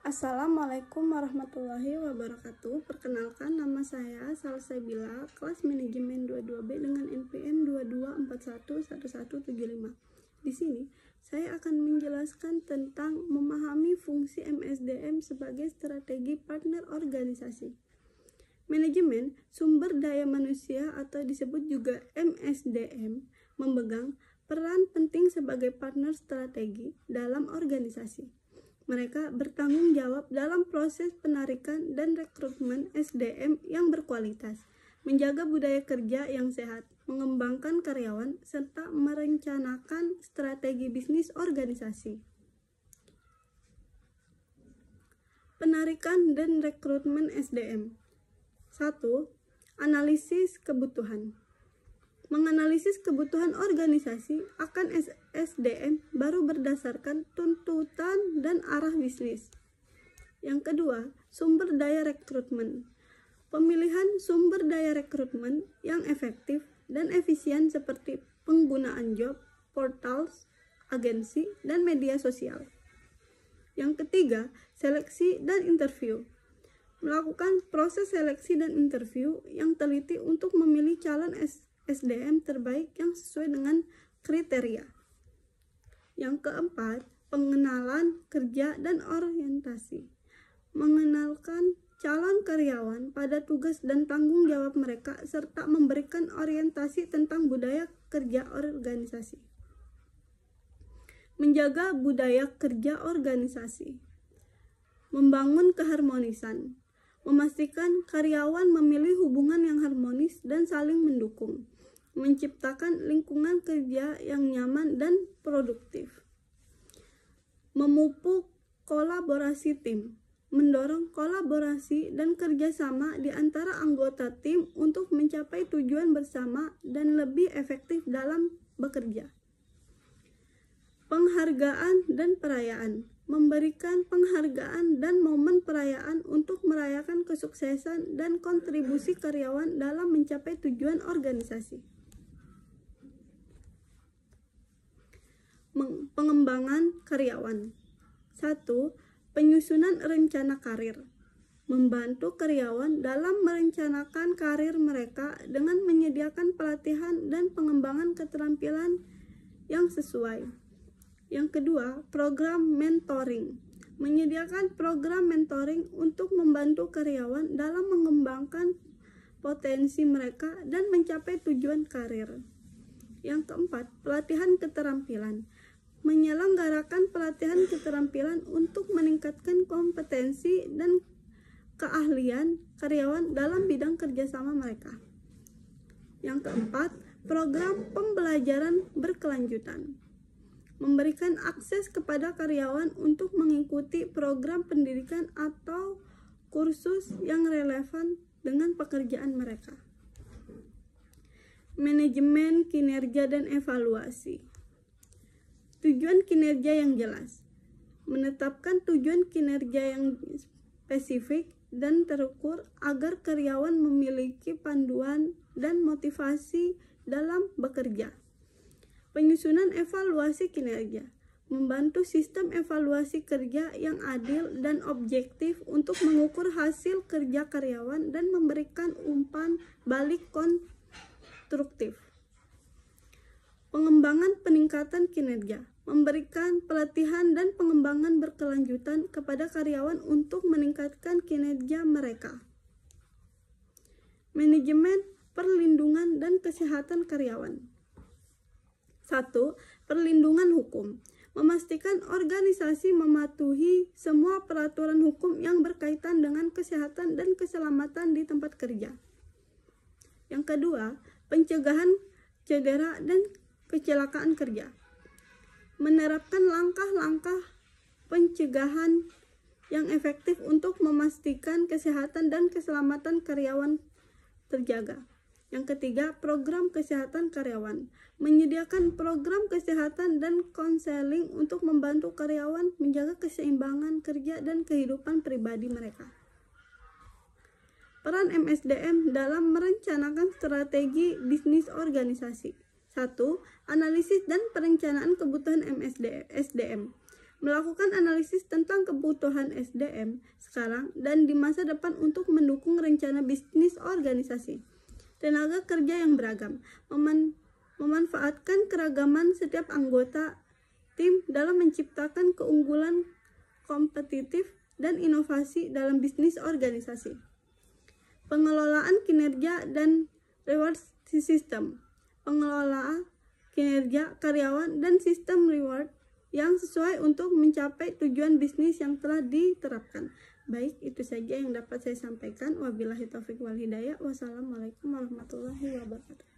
Assalamualaikum warahmatullahi wabarakatuh. Perkenalkan, nama saya Salsabila, kelas manajemen 22B dengan NPM 22411175. Di sini, saya akan menjelaskan tentang memahami fungsi MSDM sebagai strategi partner organisasi. Manajemen sumber daya manusia atau disebut juga MSDM memegang peran penting sebagai partner strategi dalam organisasi. Mereka bertanggung jawab dalam proses penarikan dan rekrutmen SDM yang berkualitas, menjaga budaya kerja yang sehat, mengembangkan karyawan, serta merencanakan strategi bisnis organisasi. Penarikan dan rekrutmen SDM. 1. Analisis kebutuhan. Menganalisis kebutuhan organisasi akan SDM baru berdasarkan tuntutan dan arah bisnis. Yang kedua, sumber daya rekrutmen. Pemilihan sumber daya rekrutmen yang efektif dan efisien seperti penggunaan job, portals, agensi, dan media sosial. Yang ketiga, seleksi dan interview. Melakukan proses seleksi dan interview yang teliti untuk memilih calon SDM terbaik yang sesuai dengan kriteria. Yang keempat, pengenalan kerja dan orientasi. Mengenalkan calon karyawan pada tugas dan tanggung jawab mereka serta memberikan orientasi tentang budaya kerja organisasi. Menjaga budaya kerja organisasi. Membangun keharmonisan. Memastikan karyawan memilih hubungan yang harmonis dan saling mendukung, menciptakan lingkungan kerja yang nyaman dan produktif. Memupuk kolaborasi tim, mendorong kolaborasi dan kerjasama di antara anggota tim untuk mencapai tujuan bersama dan lebih efektif dalam bekerja. Penghargaan dan perayaan. Memberikan penghargaan dan momen perayaan untuk merayakan kesuksesan dan kontribusi karyawan dalam mencapai tujuan organisasi. Pengembangan karyawan. 1. Penyusunan rencana karir. Membantu karyawan dalam merencanakan karir mereka dengan menyediakan pelatihan dan pengembangan keterampilan yang sesuai. Yang kedua, program mentoring. Menyediakan program mentoring untuk membantu karyawan dalam mengembangkan potensi mereka dan mencapai tujuan karir. Yang keempat, pelatihan keterampilan. Menyelenggarakan pelatihan keterampilan untuk meningkatkan kompetensi dan keahlian karyawan dalam bidang kerjasama mereka. Yang keempat, program pembelajaran berkelanjutan. Memberikan akses kepada karyawan untuk mengikuti program pendidikan atau kursus yang relevan dengan pekerjaan mereka. Manajemen kinerja dan evaluasi. Tujuan kinerja yang jelas. Menetapkan tujuan kinerja yang spesifik dan terukur agar karyawan memiliki panduan dan motivasi dalam bekerja. Penyusunan evaluasi kinerja. Membantu sistem evaluasi kerja yang adil dan objektif untuk mengukur hasil kerja karyawan dan memberikan umpan balik konstruktif. Pengembangan peningkatan kinerja. Memberikan pelatihan dan pengembangan berkelanjutan kepada karyawan untuk meningkatkan kinerja mereka. Manajemen perlindungan dan kesehatan karyawan. 1. Perlindungan hukum. Memastikan organisasi mematuhi semua peraturan hukum yang berkaitan dengan kesehatan dan keselamatan di tempat kerja. Yang kedua, pencegahan cedera dan kecelakaan kerja. Menerapkan langkah-langkah pencegahan yang efektif untuk memastikan kesehatan dan keselamatan karyawan terjaga. Yang ketiga, program kesehatan karyawan. Menyediakan program kesehatan dan konseling untuk membantu karyawan menjaga keseimbangan kerja dan kehidupan pribadi mereka. Peran MSDM dalam merencanakan strategi bisnis organisasi. 1. Analisis dan perencanaan kebutuhan SDM. melakukan analisis tentang kebutuhan SDM sekarang dan di masa depan untuk mendukung rencana bisnis organisasi. Tenaga kerja yang beragam, memanfaatkan keragaman setiap anggota tim dalam menciptakan keunggulan kompetitif dan inovasi dalam bisnis organisasi. Pengelolaan kinerja dan reward system, pengelola kinerja karyawan dan sistem reward yang sesuai untuk mencapai tujuan bisnis yang telah diterapkan. Baik, itu saja yang dapat saya sampaikan. Wabillahi taufiq wal hidayah. Wassalamualaikum warahmatullahi wabarakatuh.